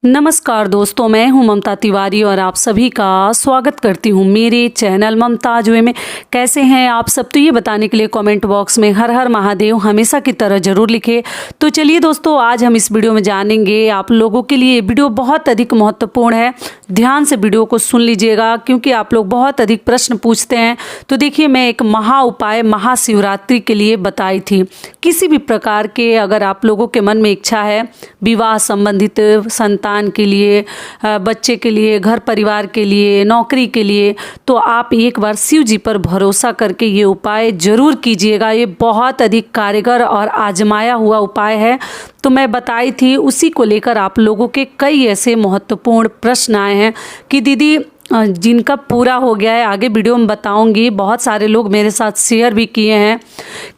नमस्कार दोस्तों, मैं हूं ममता तिवारी और आप सभी का स्वागत करती हूं मेरे चैनल ममताज वे में। कैसे हैं आप सब? तो ये बताने के लिए कमेंट बॉक्स में हर हर महादेव हमेशा की तरह ज़रूर लिखें। तो चलिए दोस्तों, आज हम इस वीडियो में जानेंगे, आप लोगों के लिए वीडियो बहुत अधिक महत्वपूर्ण है। ध्यान से वीडियो को सुन लीजिएगा क्योंकि आप लोग बहुत अधिक प्रश्न पूछते हैं। तो देखिए, मैं एक महा उपाय महाशिवरात्रि के लिए बताई थी। किसी भी प्रकार के अगर आप लोगों के मन में इच्छा है, विवाह संबंधित, संतान के लिए, बच्चे के लिए, घर परिवार के लिए, नौकरी के लिए, तो आप एक बार शिव जी पर भरोसा करके ये उपाय जरूर कीजिएगा। ये बहुत अधिक कारगर और आजमाया हुआ उपाय है। तो मैं बताई थी, उसी को लेकर आप लोगों के कई ऐसे महत्वपूर्ण प्रश्न आए हैं कि दीदी जिनका पूरा हो गया है, आगे वीडियो में बताऊंगी। बहुत सारे लोग मेरे साथ शेयर भी किए हैं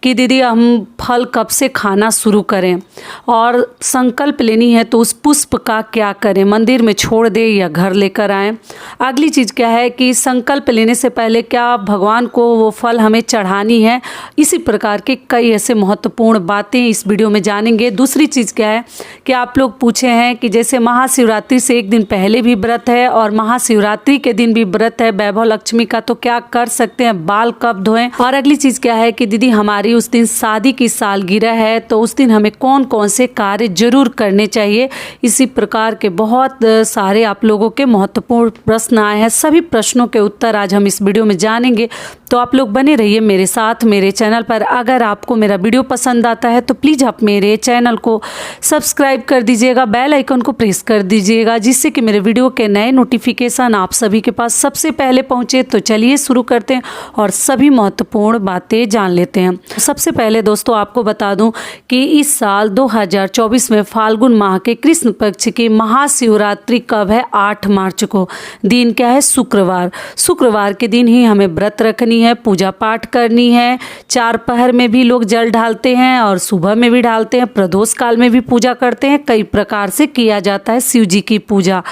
कि दीदी हम फल कब से खाना शुरू करें और संकल्प लेनी है तो उस पुष्प का क्या करें, मंदिर में छोड़ दें या घर लेकर आएं। अगली चीज़ क्या है कि संकल्प लेने से पहले क्या भगवान को वो फल हमें चढ़ानी है। इसी प्रकार के कई ऐसे महत्वपूर्ण बातें इस वीडियो में जानेंगे। दूसरी चीज़ क्या है कि आप लोग पूछे हैं कि जैसे महाशिवरात्रि से एक दिन पहले भी व्रत है और महाशिवरात्रि के दिन भी व्रत है वैभव लक्ष्मी का, तो क्या कर सकते हैं, बाल कब धोएं। और अगली चीज क्या है कि दीदी हमारी उस दिन शादी की सालगिरह है, तो उस दिन हमें कौन कौन से कार्य जरूर करने चाहिए। इसी प्रकार के बहुत सारे आप लोगों के महत्वपूर्ण प्रश्न आए हैं। सभी प्रश्नों के उत्तर आज हम इस वीडियो में जानेंगे। तो आप लोग बने रहिए मेरे साथ मेरे चैनल पर। अगर आपको मेरा वीडियो पसंद आता है तो प्लीज़ आप मेरे चैनल को सब्सक्राइब कर दीजिएगा, बेल आइकन को प्रेस कर दीजिएगा, जिससे कि मेरे वीडियो के नए नोटिफिकेशन आप सभी के पास सबसे पहले पहुंचे। तो चलिए शुरू करते हैं और सभी महत्वपूर्ण बातें जान लेते हैं। सबसे पहले दोस्तों आपको बता दूं कि इस साल 2024 में फाल्गुन माह के कृष्ण पक्ष की महाशिवरात्रि कब है? 8 मार्च को। दिन क्या है? शुक्रवार। शुक्रवार के दिन ही हमें व्रत रखनी है, पूजा पाठ करनी है। 4 पहर में भी लोग जल ढालते हैं और सुबह में भी ढालते हैं, प्रदोष काल में भी पूजा करते हैं। कई प्रकार से किया जाता है शिव जी की पूजा।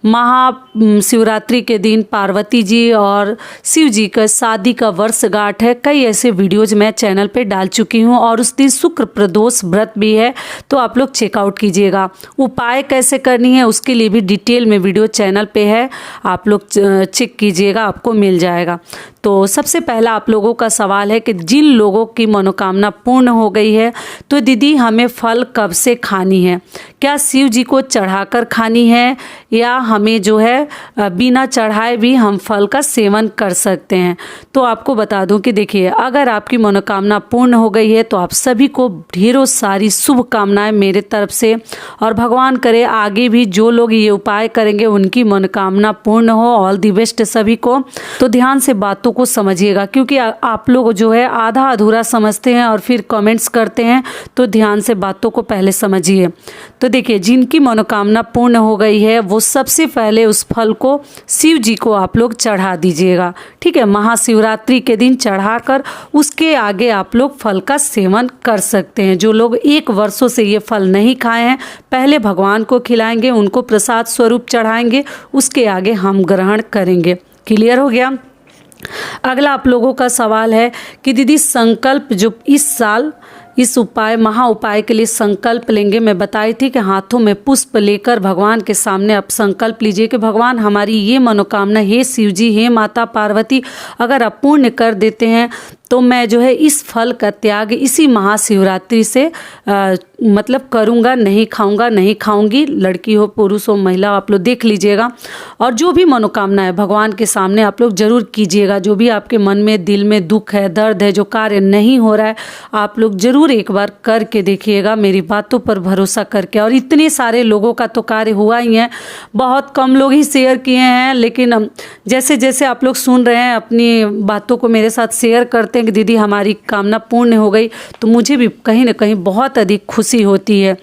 महाशिवरात्रि के दिन पार्वती जी और शिव जी का शादी का वर्षगांठ है। कई ऐसे वीडियोज मैं चैनल पे डाल चुकी हूँ और उस दिन शुक्र प्रदोष व्रत भी है, तो आप लोग चेकआउट कीजिएगा। उपाय कैसे करनी है उसके लिए भी डिटेल में वीडियो चैनल पे है, आप लोग चेक कीजिएगा, आपको मिल जाएगा। तो सबसे पहला आप लोगों का सवाल है कि जिन लोगों की मनोकामना पूर्ण हो गई है तो दीदी हमें फल कब से खानी है? क्या शिव जी को चढ़ाकर खानी है या हमें जो है बिना चढ़ाए भी हम फल का सेवन कर सकते हैं? तो आपको बता दूं कि देखिए, अगर आपकी मनोकामना पूर्ण हो गई है तो आप सभी को ढेरों सारी शुभकामनाएं मेरे तरफ से, और भगवान करे आगे भी जो लोग ये उपाय करेंगे उनकी मनोकामना पूर्ण हो। ऑल दी बेस्ट सभी को। तो ध्यान से बातों को समझिएगा क्योंकि आप लोग जो है आधा अधूरा समझते हैं और फिर कमेंट्स करते हैं, तो ध्यान से बातों को पहले समझिए। तो देखिए, जिनकी मनोकामना पूर्ण हो गई है वो सबसे पहले उस फल को शिव जी को आप लोग चढ़ा दीजिएगा, ठीक है। महाशिवरात्रि के दिन चढ़ाकर उसके आगे आप लोग फल का सेवन कर सकते हैं। जो लोग 1 वर्षों से ये फल नहीं खाए हैं, पहले भगवान को खिलाएंगे, उनको प्रसाद स्वरूप चढ़ाएंगे, उसके आगे हम ग्रहण करेंगे। क्लियर हो गया? अगला आप लोगों का सवाल है कि दीदी संकल्प जो इस साल इस उपाय महा उपाय के लिए संकल्प लेंगे। मैं बताई थी कि हाथों में पुष्प लेकर भगवान के सामने आप संकल्प लीजिए कि भगवान हमारी ये मनोकामना, हे शिव जी, हे माता पार्वती, अगर आप पूर्ण कर देते हैं तो मैं जो है इस फल का त्याग इसी महाशिवरात्रि से मतलब करूँगा, नहीं खाऊंगा, नहीं खाऊंगी। लड़की हो, पुरुष हो, महिला, आप लोग देख लीजिएगा। और जो भी मनोकामना है भगवान के सामने आप लोग जरूर कीजिएगा। जो भी आपके मन में, दिल में दुख है, दर्द है, जो कार्य नहीं हो रहा है, आप लोग जरूर एक बार करके देखिएगा, मेरी बातों पर भरोसा करके। और इतने सारे लोगों का तो कार्य हुआ ही है, बहुत कम लोग ही शेयर किए हैं, लेकिन जैसे जैसे आप लोग सुन रहे हैं, अपनी बातों को मेरे साथ शेयर करते हैं कि दीदी हमारी कामना पूर्ण हो गई, तो मुझे भी कहीं ना कहीं बहुत अधिक खुशी होती है।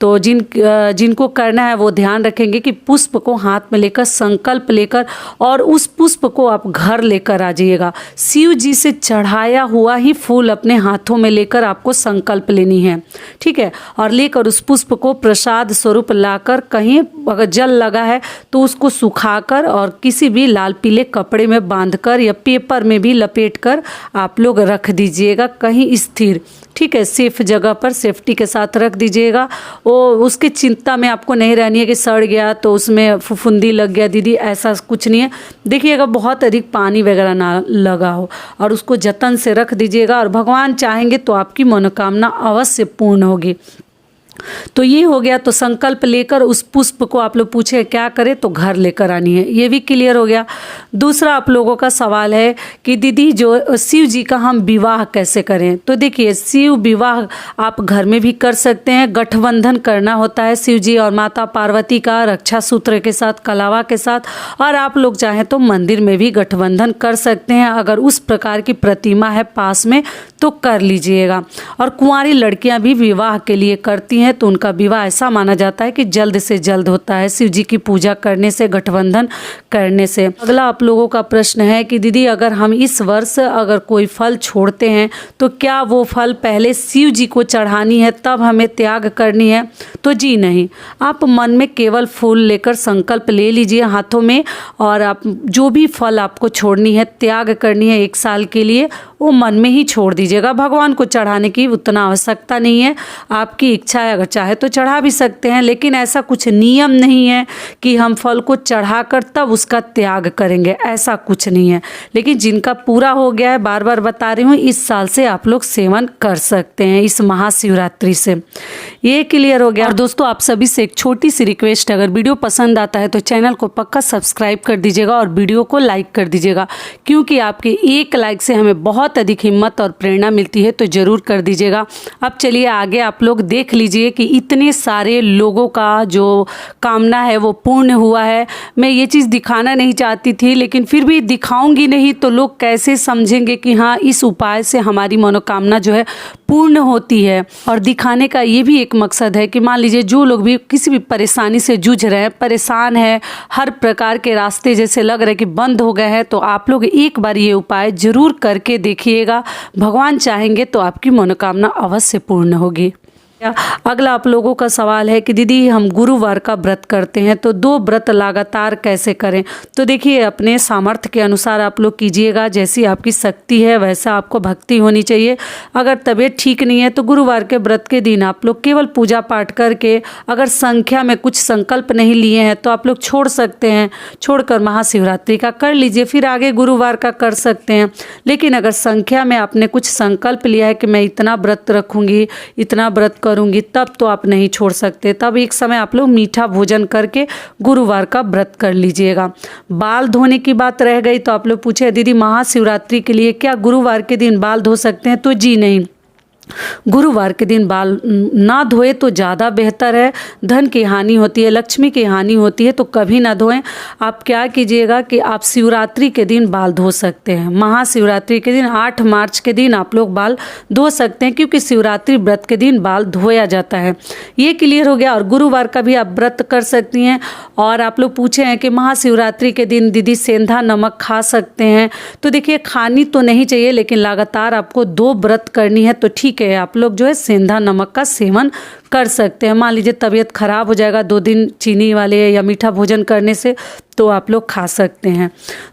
तो जिनको करना है वो ध्यान रखेंगे कि पुष्प को हाथ में लेकर, संकल्प लेकर, और उस पुष्प को आप घर लेकर आ जाइएगा। शिव जी से चढ़ाया हुआ ही फूल अपने हाथों में लेकर आपको संकल्प लेनी है, ठीक है। और लेकर उस पुष्प को प्रसाद स्वरूप लाकर, कहीं अगर जल लगा है तो उसको सुखाकर और किसी भी लाल पीले कपड़े में बांधकर या पेपर में भी लपेटकर आप लोग रख दीजिएगा कहीं स्थिर, ठीक है, सेफ जगह पर सेफ्टी के साथ रख दीजिएगा। वो उसकी चिंता में आपको नहीं रहनी है कि सड़ गया तो उसमें फुफुंदी लग गया दीदी, ऐसा कुछ नहीं है। देखिएगा बहुत अधिक पानी वगैरह ना लगा हो, और उसको जतन से रख दीजिएगा, और भगवान चाहेंगे तो आपकी मनोकामना अवश्य पूर्ण होगी। तो ये हो गया। तो संकल्प लेकर उस पुष्प को आप लोग पूछे क्या करें, तो घर लेकर आनी है, ये भी क्लियर हो गया। दूसरा आप लोगों का सवाल है कि दीदी जो शिव जी का हम विवाह कैसे करें। तो देखिए, शिव विवाह आप घर में भी कर सकते हैं। गठबंधन करना होता है शिव जी और माता पार्वती का, रक्षा सूत्र के साथ, कलावा के साथ, और आप लोग चाहें तो मंदिर में भी गठबंधन कर सकते हैं। अगर उस प्रकार की प्रतिमा है पास में तो कर लीजिएगा। और कुंवारी लड़कियां भी विवाह के लिए करती हैं तो उनका विवाह ऐसा माना जाता है कि जल्द से जल्द होता है शिव जी की पूजा करने से, गठबंधन करने से। अगला आप लोगों का प्रश्न है कि दीदी अगर हम इस वर्ष अगर कोई फल छोड़ते हैं तो क्या वो फल पहले शिव जी को चढ़ानी है तब हमें त्याग करनी है। तो जी नहीं, आप मन में केवल फूल लेकर संकल्प ले लीजिए हाथों में, और आप जो भी फल आपको छोड़नी है, त्याग करनी है 1 साल के लिए, वो मन में ही छोड़ दीजिएगा। भगवान को चढ़ाने की उतना आवश्यकता नहीं है, आपकी इच्छा है, अगर चाहे तो चढ़ा भी सकते हैं, लेकिन ऐसा कुछ नियम नहीं है कि हम फल को चढ़ाकर तब उसका त्याग करेंगे, ऐसा कुछ नहीं है। लेकिन जिनका पूरा हो गया है, बार बार बता रही हूँ, इस साल से आप लोग सेवन कर सकते हैं इस महाशिवरात्रि से। ये क्लियर हो गया। और दोस्तों आप सभी से एक छोटी सी रिक्वेस्ट है, अगर वीडियो पसंद आता है तो चैनल को पक्का सब्सक्राइब कर दीजिएगा और वीडियो को लाइक कर दीजिएगा, क्योंकि आपके एक लाइक से हमें बहुत अधिक हिम्मत और प्रेरणा मिलती है, तो जरूर कर दीजिएगा। अब चलिए आगे आप लोग देख लीजिए कि इतने सारे लोगों का जो कामना है वो पूर्ण हुआ है। मैं ये चीज़ दिखाना नहीं चाहती थी, लेकिन फिर भी दिखाऊंगी नहीं तो लोग कैसे समझेंगे कि हाँ इस उपाय से हमारी मनोकामना जो है पूर्ण होती है। और दिखाने का ये भी एक मकसद है कि मान लीजिए जो लोग भी किसी भी परेशानी से जूझ रहे हैं, परेशान है, हर प्रकार के रास्ते जैसे लग रहे हैं कि बंद हो गए हैं, तो आप लोग एक बार ये उपाय जरूर करके देखिएगा। भगवान चाहेंगे तो आपकी मनोकामना अवश्य पूर्ण होगी। अगला आप लोगों का सवाल है कि दीदी हम गुरुवार का व्रत करते हैं तो 2 व्रत लगातार कैसे करें। तो देखिए अपने सामर्थ्य के अनुसार आप लोग कीजिएगा, जैसी आपकी शक्ति है वैसा आपको भक्ति होनी चाहिए। अगर तबीयत ठीक नहीं है तो गुरुवार के व्रत के दिन आप लोग केवल पूजा पाठ करके, अगर संख्या में कुछ संकल्प नहीं लिए हैं तो आप लोग छोड़ सकते हैं, छोड़कर महाशिवरात्रि का कर लीजिए, फिर आगे गुरुवार का कर सकते हैं। लेकिन अगर संख्या में आपने कुछ संकल्प लिया है कि मैं इतना व्रत रखूँगी, इतना व्रत करूंगी, तब तो आप नहीं छोड़ सकते। तब एक समय आप लोग मीठा भोजन करके गुरुवार का व्रत कर लीजिएगा। बाल धोने की बात रह गई तो आप लोग पूछे दीदी महाशिवरात्रि के लिए क्या गुरुवार के दिन बाल धो सकते हैं। तो जी नहीं, गुरुवार के दिन बाल ना धोए तो ज़्यादा बेहतर है। धन की हानि होती है, लक्ष्मी की हानि होती है, तो कभी ना धोएं। आप क्या कीजिएगा कि आप शिवरात्रि के दिन बाल धो सकते हैं। महाशिवरात्रि के दिन 8 मार्च के दिन आप लोग बाल धो सकते हैं, क्योंकि शिवरात्रि व्रत के दिन बाल धोया जाता है। ये क्लियर हो गया। और गुरुवार का भी आप व्रत कर सकती हैं। और आप लोग पूछे हैं कि महाशिवरात्रि के दिन दीदी सेंधा नमक खा सकते हैं। तो देखिए खानी तो नहीं चाहिए, लेकिन लगातार आपको 2 व्रत करनी है तो ठीक है, आप लोग जो है सेंधा नमक का सेवन कर सकते हैं। मान लीजिए तबीयत खराब हो जाएगा 2 दिन चीनी वाले या मीठा भोजन करने से, तो आप लोग खा सकते हैं।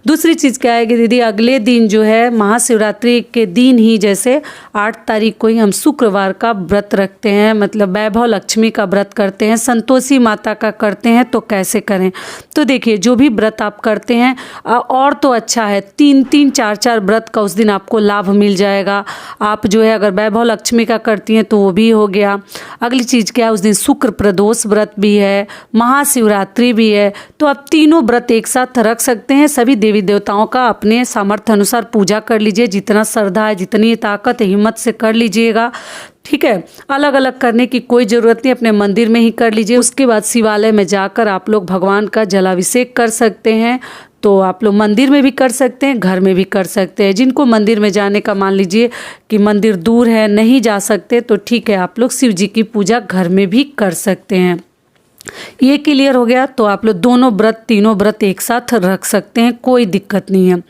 दूसरी चीज़ क्या है कि दीदी अगले दिन जो है महाशिवरात्रि के दिन ही, जैसे 8 तारीख को ही हम शुक्रवार का व्रत रखते हैं, मतलब वैभव लक्ष्मी का व्रत करते हैं, संतोषी माता का करते हैं। तो कैसे करें। तो देखिए जो भी व्रत आप करते हैं और तो अच्छा है, 3-3, 4-4 व्रत का उस दिन आपको लाभ मिल जाएगा। आप जो है अगर वैभव लक्ष्मी का करती हैं तो वो भी हो गया। अगली चीज़ क्या है, उस दिन शुक्र प्रदोष व्रत भी है, महाशिवरात्रि भी है, तो आप तीनों व्रत एक साथ रख सकते हैं। सभी देवी देवताओं का अपने सामर्थ्य अनुसार पूजा कर लीजिए, जितना श्रद्धा है, जितनी ताकत हिम्मत से कर लीजिएगा। ठीक है, अलग अलग करने की कोई ज़रूरत नहीं, अपने मंदिर में ही कर लीजिए। उसके बाद शिवालय में जाकर आप लोग भगवान का जलाभिषेक कर सकते हैं। तो आप लोग मंदिर में भी कर सकते हैं, घर में भी कर सकते हैं। जिनको मंदिर में जाने का मान लीजिए कि मंदिर दूर है, नहीं जा सकते, तो ठीक है आप लोग शिव जी की पूजा घर में भी कर सकते हैं। ये क्लियर हो गया। तो आप लोग दोनों व्रत, तीनों व्रत एक साथ रख सकते हैं, कोई दिक्कत नहीं है।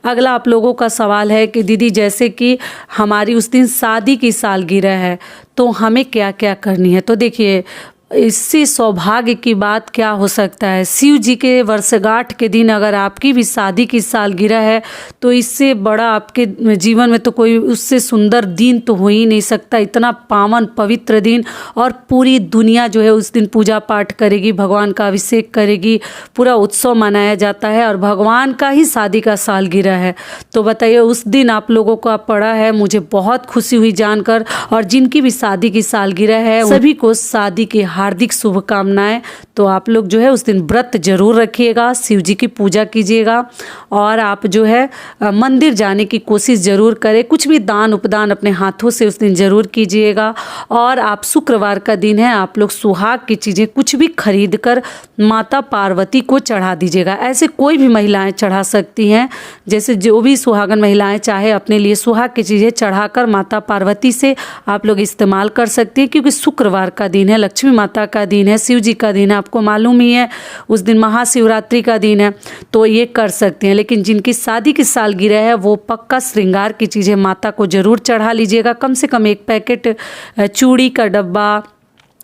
अगला आप लोगों का सवाल है कि दीदी जैसे कि हमारी उस दिन शादी की सालगिरह है तो हमें क्या क्या करनी है। तो देखिए इससे सौभाग्य की बात क्या हो सकता है। शिव जी के वर्षगांठ के दिन अगर आपकी भी शादी की सालगिरह है तो इससे बड़ा आपके जीवन में तो कोई उससे सुंदर दिन तो हो ही नहीं सकता। इतना पावन पवित्र दिन, और पूरी दुनिया जो है उस दिन पूजा पाठ करेगी, भगवान का अभिषेक करेगी, पूरा उत्सव मनाया जाता है और भगवान का ही शादी का सालगिरह है। तो बताइए उस दिन आप लोगों को पड़ा है। मुझे बहुत खुशी हुई जानकर, और जिनकी भी शादी की सालगिरह है सभी को शादी की हार्दिक शुभकामनाएं। तो आप लोग जो है उस दिन व्रत जरूर रखिएगा, शिव जी की पूजा कीजिएगा, और आप जो है मंदिर जाने की कोशिश जरूर करें। कुछ भी दान उपदान अपने हाथों से उस दिन जरूर कीजिएगा। और आप शुक्रवार का दिन है, आप लोग सुहाग की चीज़ें कुछ भी खरीद कर माता पार्वती को चढ़ा दीजिएगा। ऐसे कोई भी महिलाएं चढ़ा सकती हैं, जैसे जो भी सुहागन महिलाएं चाहे अपने लिए सुहाग की चीज़ें चढ़ाकर माता पार्वती से आप लोग इस्तेमाल कर सकती हैं। क्योंकि शुक्रवार का दिन है, लक्ष्मी माता का दिन है, शिव जी का दिन है, आपको मालूम ही है। उस दिन महाशिवरात्रि का दिन है, तो ये कर सकते हैं। लेकिन जिनकी शादी की सालगिरह है वो पक्का श्रृंगार की चीज़ें माता को जरूर चढ़ा लीजिएगा। कम से कम 1 पैकेट चूड़ी का डब्बा,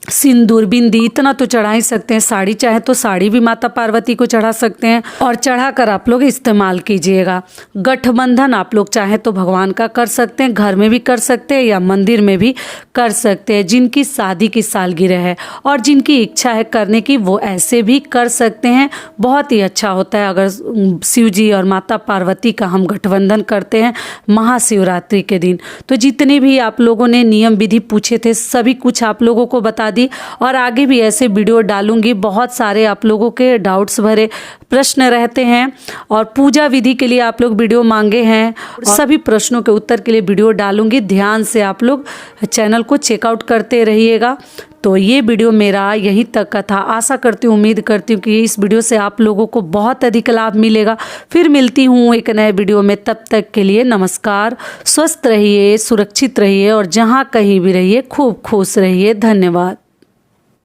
सिंदूर, बिंदी, इतना तो चढ़ा ही सकते हैं। साड़ी चाहे तो साड़ी भी माता पार्वती को चढ़ा सकते हैं, और चढ़ाकर आप लोग इस्तेमाल कीजिएगा। गठबंधन आप लोग चाहे तो भगवान का कर सकते हैं, घर में भी कर सकते हैं या मंदिर में भी कर सकते हैं। जिनकी शादी की सालगिरह है और जिनकी इच्छा है करने की वो ऐसे भी कर सकते हैं। बहुत ही अच्छा होता है अगर शिव जी और माता पार्वती का हम गठबंधन करते हैं महाशिवरात्रि के दिन। तो जितने भी आप लोगों ने नियम विधि पूछे थे सभी कुछ आप लोगों को बता दी, और आगे भी ऐसे वीडियो डालूंगी। बहुत सारे आप लोगों के डाउट्स भरे प्रश्न रहते हैं, और पूजा विधि के लिए आप लोग वीडियो मांगे हैं, सभी प्रश्नों के उत्तर के लिए वीडियो डालूंगी। ध्यान से आप लोग चैनल को चेकआउट करते रहिएगा। तो ये वीडियो मेरा यहीं तक का था। आशा करती हूँ, उम्मीद करती हूँ कि इस वीडियो से आप लोगों को बहुत अधिक लाभ मिलेगा। फिर मिलती हूँ एक नए वीडियो में, तब तक के लिए नमस्कार। स्वस्थ रहिए, सुरक्षित रहिए, और जहाँ कहीं भी रहिए खूब खुश रहिए। धन्यवाद।